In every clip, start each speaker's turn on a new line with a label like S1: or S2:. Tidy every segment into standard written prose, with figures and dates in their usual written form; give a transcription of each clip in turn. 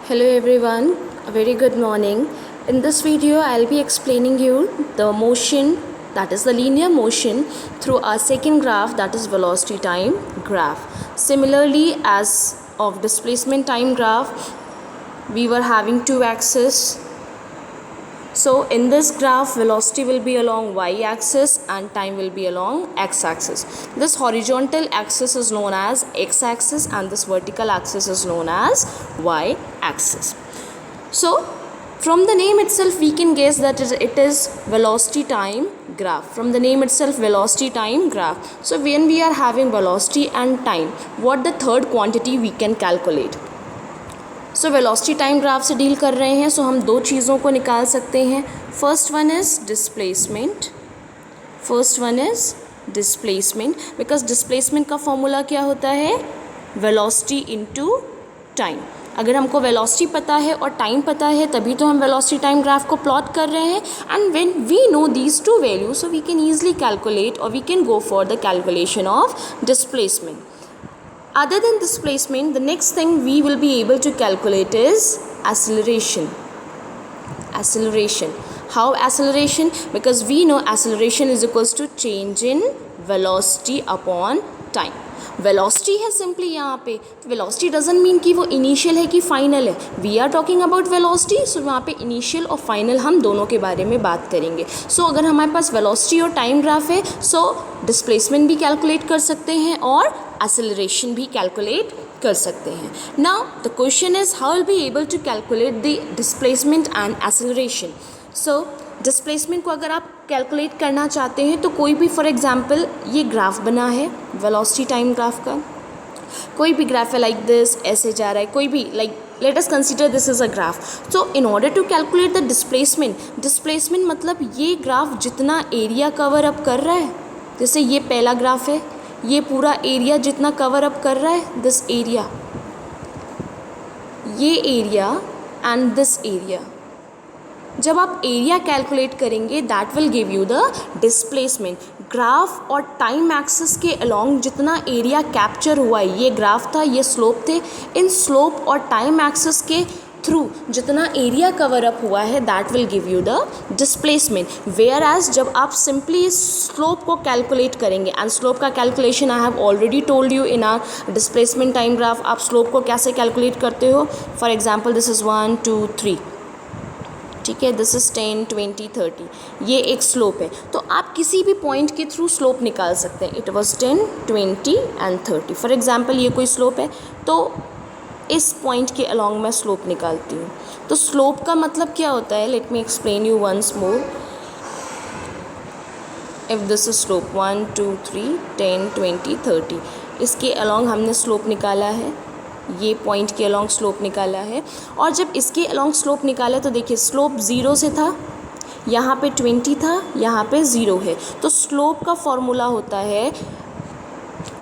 S1: Hello everyone, a very good morning. In this video, I'll be explaining you the motion, that is the linear motion through our second graph, that is velocity time graph. Similarly, as of displacement time graph, we were having two axes. So in this graph, velocity will be along y-axis and time will be along x-axis. This horizontal axis is known as x-axis and this vertical axis is known as y-axis. So from the name itself, we can guess that it is velocity time graph. From the name itself, velocity time graph. So when we are having velocity and time, what the third quantity we can calculate? So velocity time graph से deal कर रहे हैं, सो हम दो चीज़ों को निकाल सकते हैं. First one is displacement because displacement का फॉर्मूला क्या होता है? Velocity into time. अगर हमको वेलोसिटी पता है और टाइम पता है तभी तो हम वेलोसिटी टाइम ग्राफ को प्लॉट कर रहे हैं. And when we know these two values so we can easily calculate और we can go for the calculation of displacement. Other than displacement, the next thing we will be able to calculate is acceleration. How acceleration? Because we know acceleration is equals to change in velocity upon time. Velocity है simply यहाँ पे. Velocity doesn't mean कि वो initial है कि final है. We are talking about velocity, so वहाँ पे इनिशियल और फाइनल हम दोनों के बारे में बात करेंगे. सो अगर हमारे पास वेलोसिटी और टाइम ग्राफ है, सो डिस्प्लेसमेंट भी कैलकुलेट कर सकते हैं और एक्सेलरेशन भी कैलकुलेट कर सकते हैं. Now the question is how will be able to calculate the displacement and acceleration. So displacement को अगर आप कैलकुलेट करना चाहते हैं तो कोई भी, फॉर एग्जांपल ये ग्राफ बना है वेलोसिटी टाइम ग्राफ का, कोई भी ग्राफ है लाइक दिस, ऐसे जा रहा है, कोई भी like let us consider this is a graph. So in order to calculate the displacement मतलब ये ग्राफ जितना एरिया कवर अप कर रहा है, जैसे ये पहला ग्राफ है, ये पूरा एरिया जितना कवर अप कर रहा है, दिस एरिया, ये एरिया एंड दिस एरिया, जब आप एरिया कैलकुलेट करेंगे that will give you the displacement. Graph और टाइम एक्सिस के अलोंग जितना एरिया कैप्चर हुआ है, ये ग्राफ था, ये स्लोप थे, इन स्लोप और टाइम एक्सिस के थ्रू जितना एरिया कवर अप हुआ है that will give you the displacement. Whereas जब आप सिंपली इस स्लोप को कैलकुलेट करेंगे, एंड स्लोप का calculation I have already told you in are displacement time graph. आप स्लोप को कैसे कैलकुलेट करते हो? फॉर एग्जाम्पल दिस इज़ 1 2 3, ठीक है, दिस इज़ 10 20 30, ये एक स्लोप है. तो आप किसी भी पॉइंट के थ्रू स्लोप निकाल सकते हैं. It was 10 20 and 30. For example ये कोई स्लोप है तो इस पॉइंट के अलोंग मैं स्लोप निकालती हूँ. तो स्लोप का मतलब क्या होता है? Let me explain you once more. If this is slope 1 2 3 10 20 30, इसके अलोंग हमने स्लोप निकाला है, ये पॉइंट के अलोंग स्लोप निकाला है. और जब इसके अलोंग स्लोप निकाला तो देखिए स्लोप 0 से था, यहाँ पे 20 था, यहाँ पे 0 है. तो स्लोप का फॉर्मूला होता है,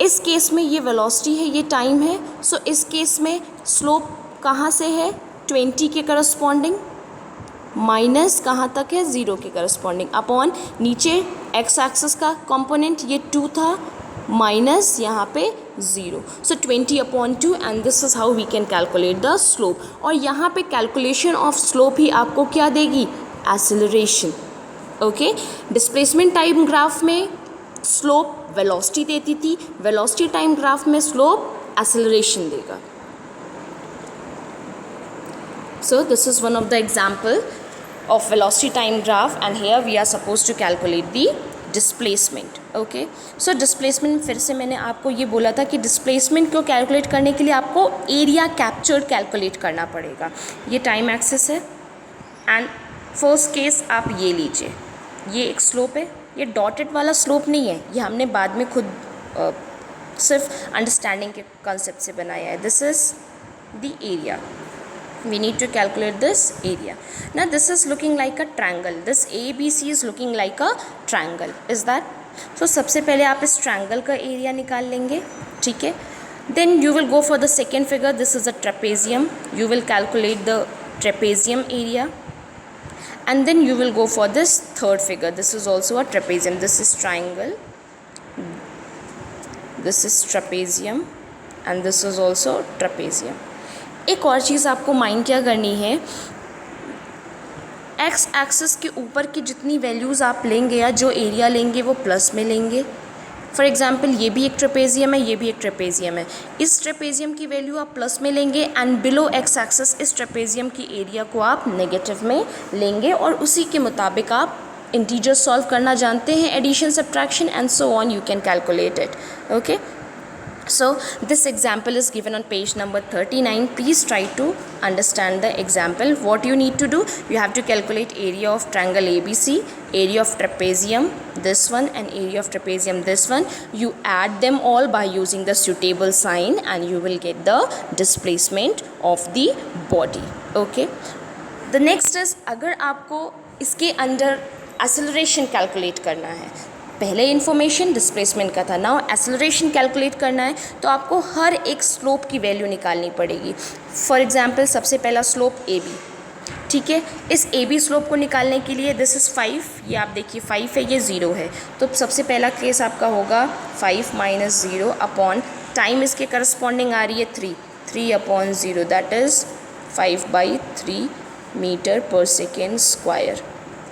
S1: इस केस में ये वेलोसिटी है, ये टाइम है. सो इस केस में स्लोप कहाँ से है? 20 के करस्पॉन्डिंग, माइनस कहाँ तक है? 0 के करस्पॉन्डिंग, अपॉन नीचे एक्स एक्सिस का कंपोनेंट ये 2 था, माइनस यहाँ पे 0. So 20/2 and this is how we can calculate the slope. और यहाँ पे कैलकुलेशन ऑफ स्लोप ही आपको क्या देगी? Acceleration. Okay, displacement time graph में स्लोप वेलोसिटी देती थी, वेलोसिटी टाइम ग्राफ में स्लोप एक्सेलरेशन देगा. सो this is one of the example of velocity time graph and here we are supposed to calculate the displacement. Okay, so displacement, फिर से मैंने आपको ये बोला था कि डिस्प्लेसमेंट को कैलकुलेट करने के लिए आपको एरिया कैप्चर्ड कैलकुलेट करना पड़ेगा. ये टाइम एक्सिस है एंड फर्स्ट केस आप ये लीजिए, ये एक स्लोप है, ये डॉटेड वाला स्लोप नहीं है, ये हमने बाद में खुद सिर्फ अंडरस्टैंडिंग के कॉन्सेप्ट से बनाया है. This is the area. We need to calculate this area. Now this is looking like a triangle. This ABC is looking like a triangle. Is that? So सबसे पहले आप इस triangle का area निकाल लेंगे, ठीक है. Then you will go for the second figure. This is a trapezium. You will calculate the trapezium area. And then you will go for this third figure. This is also a trapezium. This is triangle. This is trapezium. And this is also trapezium. एक और चीज़ आपको mind क्या करनी है, x axis के ऊपर की जितनी वैल्यूज़ आप लेंगे या जो एरिया लेंगे वो प्लस में लेंगे। फॉर एग्जांपल ये भी एक ट्रेपेजियम है, ये भी एक ट्रेपेजियम है, इस ट्रेपेजियम की वैल्यू आप प्लस में लेंगे एंड बिलो एक्स एक्सिस इस ट्रेपेजियम की एरिया को आप नेगेटिव में लेंगे और उसी के मुताबिक आप इंटीजर सॉल्व करना जानते हैं, addition subtraction and so on, you can calculate it. Okay, so this example is given on page number 39. Please try to understand the example. What you need to do, you have to calculate area of triangle ABC, area of trapezium this one and area of trapezium this one. You add them all by using the suitable sign and you will get the displacement of the body. Okay, the next is, अगर आपको इसके अंदर acceleration calculate करना है, पहले information displacement का था, now acceleration calculate करना है तो आपको हर एक स्लोप की वैल्यू निकालनी पड़ेगी. फॉर एग्जांपल सबसे पहला स्लोप ए बी, ठीक है. इस ए बी स्लोप को निकालने के लिए दिस इज़ 5, ये आप देखिए 5 है, ये 0 है, तो सबसे पहला केस आपका होगा 5 माइनस 0 अपॉन टाइम इसके करस्पॉन्डिंग आ रही है 3 अपॉन 0 दैट इज़ 5/3 मीटर पर सेकेंड स्क्वायर,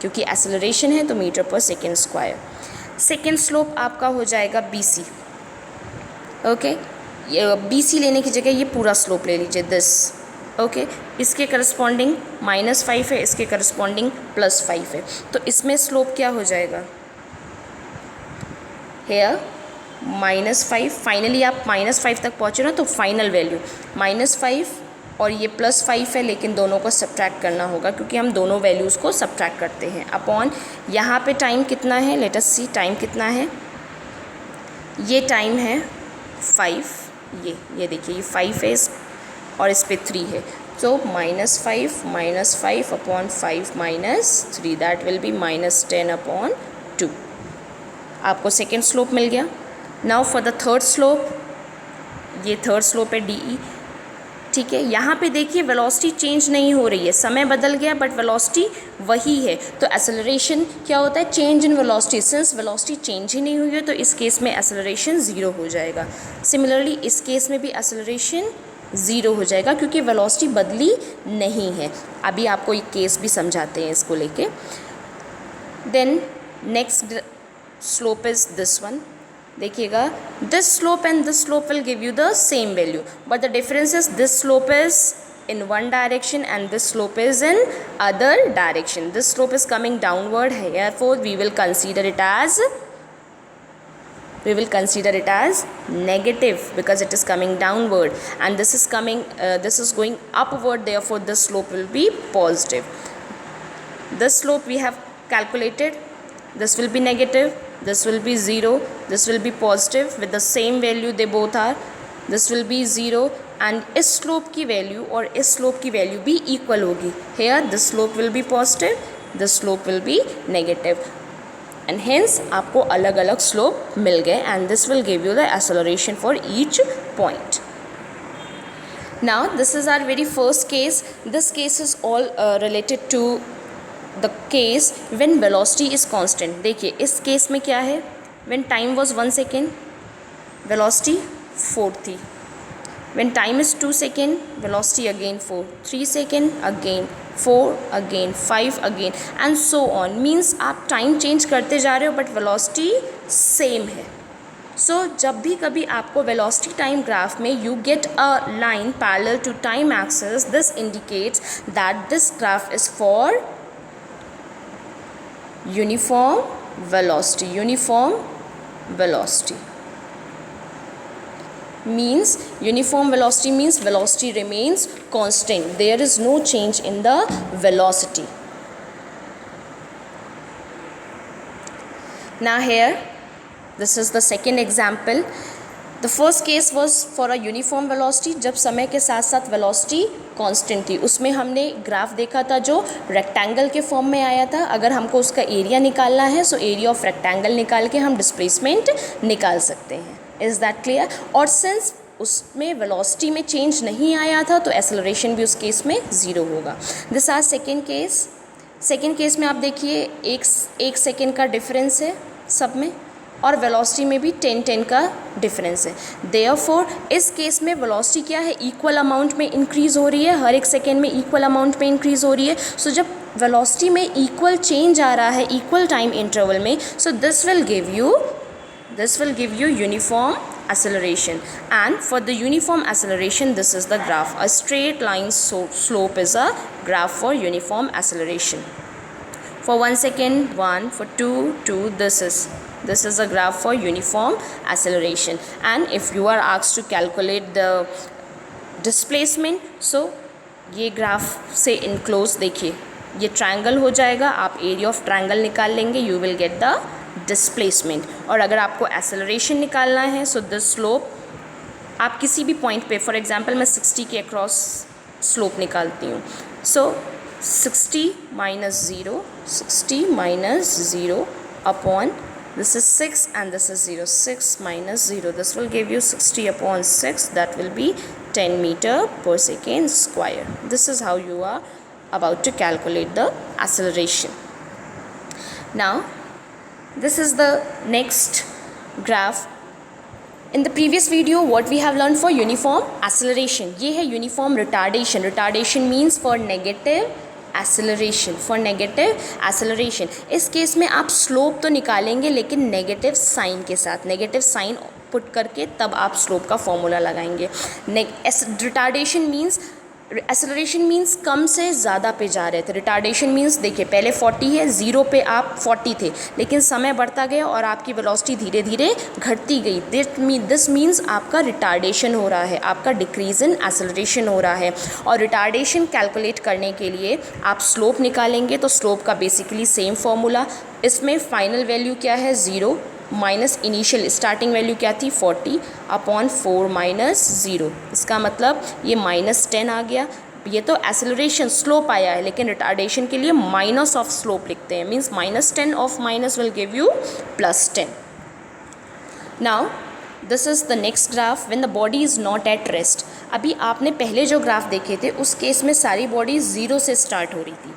S1: क्योंकि एक्सेलरेशन है तो मीटर पर सेकेंड स्क्वायर. सेकेंड स्लोप आपका हो जाएगा B C. Okay, B C लेने की जगह ये पूरा स्लोप ले लीजिए दिस. ओके, इसके करस्पॉन्डिंग -5 है, इसके करस्पॉन्डिंग +5 है, तो इसमें स्लोप क्या हो जाएगा, हेयर -5. फाइनली आप -5 तक पहुँचे ना, तो फाइनल वैल्यू -5 और ये +5 है, लेकिन दोनों को सब्ट्रैक्ट करना होगा क्योंकि हम दोनों वैल्यूज़ को सब्ट्रैक्ट करते हैं. अपॉन यहाँ पे टाइम कितना है, लेट अस सी टाइम कितना है, ये टाइम है 5, ये देखिए ये 5 है और इस पे 3 है, तो -5 upon 5 - 3 that will be -10 upon 2. आपको सेकेंड स्लोप मिल गया. Now for the third slope, ये थर्ड स्लोप है डी ई. ठीक है, यहाँ पे देखिए वेलोसिटी चेंज नहीं हो रही है, समय बदल गया बट वेलोसिटी वही है, तो एक्सेलरेशन क्या होता है, change in velocity. Since velocity change ही नहीं हुई है तो इस केस में एक्सेलरेशन 0 हो जाएगा. सिमिलरली इस केस में भी एक्सेलरेशन 0 हो जाएगा क्योंकि वेलोसिटी बदली नहीं है. अभी आपको एक केस भी समझाते हैं इसको लेके. Then next slope is this one. देखिएगा, this slope and this slope will give you the same value but the difference is this slope is in one direction and this slope is in other direction. This slope is coming downward, therefore we will consider it as negative because it is coming downward, and this is going upward, therefore this slope will be positive. This slope we have calculated, this will be negative, this will be 0, this will be positive with the same value, they both are, this will be 0 and इस slope की value और इस slope की value भी equal होगी. Here this slope will be positive, this slope will be negative and hence आपको अलग अलग स्लोप मिल गए and this will give you the acceleration for each point. Now this is our very first case. This case is all related to the case when velocity is constant. देखिए इस case में क्या है, when time was 1 second velocity 4 थी, when time is 2 second velocity again 4, 3 second again 4 again 5 again and so on. means आप time change करते जा रहे हो बट वेलोसिटी सेम है. सो जब भी कभी आपको वेलोसिटी टाइम ग्राफ में you get a line parallel to time axis, this indicates that this graph is for uniform velocity. means uniform velocity means velocity remains constant, there is no change in the velocity. Now here this is the second example. The first case was for a uniform velocity, जब समय के साथ साथ velocity constant थी. उसमें हमने graph देखा था जो रेक्टेंगल के फॉर्म में आया था. अगर हमको उसका एरिया निकालना है सो एरिया ऑफ रेक्टेंगल निकाल के हम डिस्प्लेसमेंट निकाल सकते हैं. Is that clear? और सिंस उसमें वेलोसिटी में चेंज नहीं आया था तो एक्सेलरेशन भी उस केस में 0 होगा. This are second case. Second case में आप देखिए एक सेकेंड का डिफरेंस है सब में, और वेलोसिटी में भी 10 का डिफरेंस है। देयरफॉर इस केस में वेलोसिटी क्या है, इक्वल अमाउंट में इंक्रीज़ हो रही है, हर एक सेकेंड में इक्वल अमाउंट में इंक्रीज़ हो रही है। सो जब वेलोसिटी में इक्वल चेंज आ रहा है इक्वल टाइम इंटरवल में, so this will give you uniform acceleration. And for the uniform acceleration, this is the graph. A straight line slope is a graph for uniform acceleration. For 1 second 1, for 2 2, this is a graph for uniform acceleration. And if you are asked to calculate the displacement, so ये graph से enclose देखिए ये triangle हो जाएगा, आप area of triangle निकाल लेंगे, you will get the displacement. और अगर आपको एक्सेलरेशन निकालना है, सो द स्लोप आप किसी भी पॉइंट पे, फॉर एग्जांपल मैं 60 के अक्रॉस स्लोप निकालती हूँ. सो 60 minus 0 upon this is 6 and this is 0. 6 minus 0, this will give you 60 upon 6, that will be 10 meter per second square. This is how you are about to calculate the acceleration. Now this is the next graph. In the previous video what we have learned for uniform acceleration, ये है uniform retardation. Retardation means for negative acceleration. इस case में आप slope तो निकालेंगे लेकिन negative sign के साथ, नेगेटिव साइन पुट करके तब आप स्लोप का फॉर्मूला लगाएंगे. रिटार्डेशन मीन्स, एक्सेलरेशन मीन्स कम से ज़्यादा पे जा रहे थे. रिटार्डेशन मीन्स देखिए पहले 40 है, 0 पे आप 40 थे, लेकिन समय बढ़ता गया और आपकी वेलोसिटी धीरे धीरे घटती गई. दिस मीन्स आपका रिटार्डेशन हो रहा है, आपका डिक्रीज इन एक्सेलरेशन हो रहा है. और रिटार्डेशन कैलकुलेट करने के लिए आप स्लोप निकालेंगे, तो स्लोप का बेसिकली सेम फॉर्मूला. इसमें फाइनल वैल्यू क्या है 0 माइनस इनिशियल स्टार्टिंग वैल्यू क्या थी 40 अपॉन 4 माइनस 0. इसका मतलब ये -10 आ गया. ये तो एक्सेलरेशन स्लोप आया है, लेकिन रिटार्डेशन के लिए माइनस ऑफ स्लोप लिखते हैं, means -10 of minus will give you +10. Now this is the next graph when the body is not at rest. अभी आपने पहले जो ग्राफ देखे थे उस केस में सारी बॉडी 0 से स्टार्ट हो रही थी.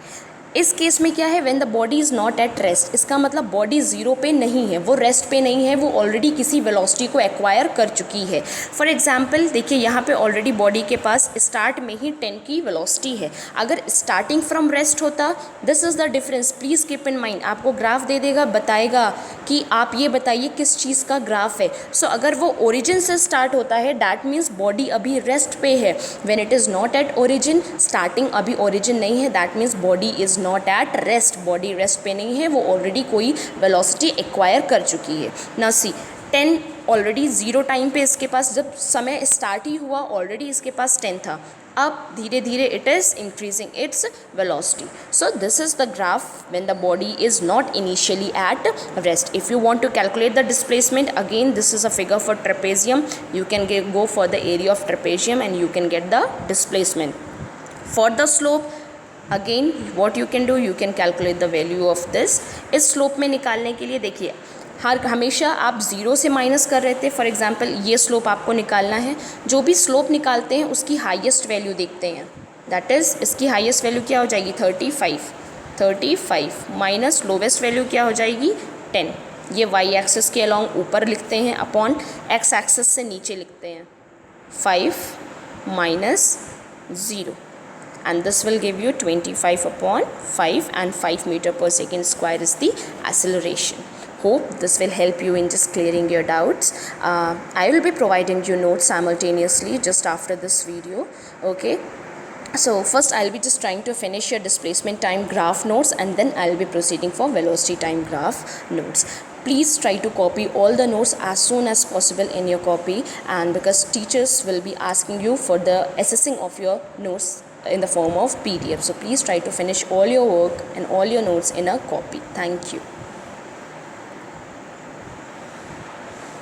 S1: इस केस में क्या है, when the body is not at rest, इसका मतलब बॉडी 0 पे नहीं है, वो रेस्ट पे नहीं है, वो ऑलरेडी किसी वेलोसिटी को एक्वायर कर चुकी है. फॉर एग्जांपल देखिए यहाँ पे ऑलरेडी बॉडी के पास स्टार्ट में ही 10 की वेलोसिटी है. अगर स्टार्टिंग फ्रॉम रेस्ट होता, this is the difference, please keep in mind. आपको ग्राफ दे देगा, बताएगा कि आप ये बताइए किस चीज़ का ग्राफ है. सो अगर वो ओरिजिन से स्टार्ट होता है, डैट मीन्स बॉडी अभी रेस्ट पे है. When it is not at origin, starting अभी ओरिजिन नहीं है, that means body is not at rest, body rest पे नहीं है, वो ऑलरेडी कोई वेलोसिटी एक्वायर कर चुकी है. ना सी 10 ऑलरेडी 0 टाइम पे इसके पास, जब समय स्टार्ट ही हुआ ऑलरेडी इसके पास 10 था. अब धीरे धीरे it is increasing its velocity. So this is the graph when the body is not initially at rest. If you want to calculate the displacement, again this is a figure for trapezium. You can go for the area of trapezium and you can get the displacement. For the slope, again what you can do, you can calculate the value of this. इस slope में निकालने के लिए देखिए हमेशा आप 0 से minus कर रहे थे. फॉर एग्जांपल ये स्लोप आपको निकालना है, जो भी स्लोप निकालते हैं उसकी हाईएस्ट वैल्यू देखते हैं. दैट इज़ इसकी हाईएस्ट वैल्यू क्या हो जाएगी 35 माइनस लोवेस्ट वैल्यू क्या हो जाएगी 10. ये वाई एक्सिस के अलॉन्ग ऊपर लिखते हैं, अपॉन एक्स एक्सिस से नीचे लिखते हैं 5 minus 0. And this will give you 25 upon 5 and 5 meter per second square is the acceleration. Hope this will help you in just clearing your doubts. I will be providing you notes simultaneously just after this video. Okay. So first I'll be just trying to finish your displacement time graph notes, and then I'll be proceeding for velocity time graph notes. Please try to copy all the notes as soon as possible in your copy, and because teachers will be asking you for the assessing of your notes in the form of PDF. So please try to finish all your work and all your notes in a copy. Thank you.